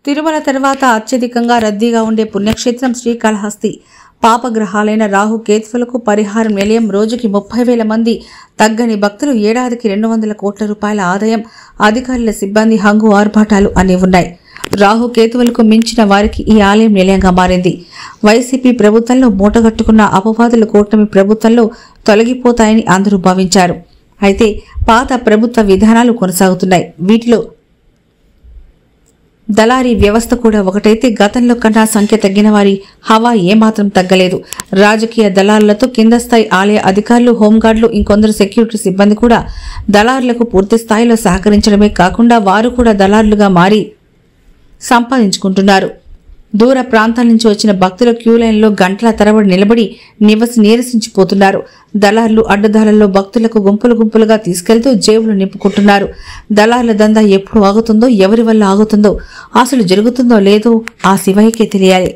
తిరుమల తర్వాత అత్యధికంగా రద్దీగా ఉండే పుణ్యక్షేత్రం శ్రీకాళహస్తి. పాపగ్రహాలైన రాహు కేతువులకు పరిహారం నిలయం. రోజుకి 30,000 మంది తగ్గని భక్తులు, ఏడాదికి 200 కోట్ల రూపాయల ఆదాయం. అధికారుల సిబ్బంది హంగు ఆర్భాటాలు అన్నీ ఉన్నాయి. రాహు కేతువులకు మించిన వారికి ఈ ఆలయం నిలయంగా మారింది. వైసీపీ ప్రభుత్వంలో మూటగట్టుకున్న అపవాదులు కూటమి ప్రభుత్వంలో తొలగిపోతాయని అందరూ భావించారు. అయితే పాత ప్రభుత్వ విధానాలు కొనసాగుతున్నాయి. వీటిలో దళారీ వ్యవస్థ కూడా ఒకటైతే గతంలో కన్నా సంఖ్య తగ్గిన వారి హవా ఏమాత్రం తగ్గలేదు. రాజకీయ దళారులతో కింద స్థాయి ఆలయ అధికారులు, హోంగార్డులు, ఇంకొందరు సెక్యూరిటీ సిబ్బంది కూడా దళారులకు పూర్తి స్థాయిలో సహకరించడమే కాకుండా వారు కూడా దళారులుగా మారి సంపాదించుకుంటున్నారు. దూర ప్రాంతాల నుంచి వచ్చిన భక్తుల క్యూ లైన్లో గంటల తరబడి నిలబడి నీరసించిపోతున్నారు. దళారులు అడ్డదారుల్లో భక్తులకు గుంపులు గుంపులుగా తీసుకెళ్తూ జేబులు నింపుకుంటున్నారు. దళారుల దందా ఎప్పుడు ఆగుతుందో, ఎవరి వల్ల ఆగుతుందో, అసలు జరుగుతుందో లేదో ఆ శివయ్యకే తెలియాలి.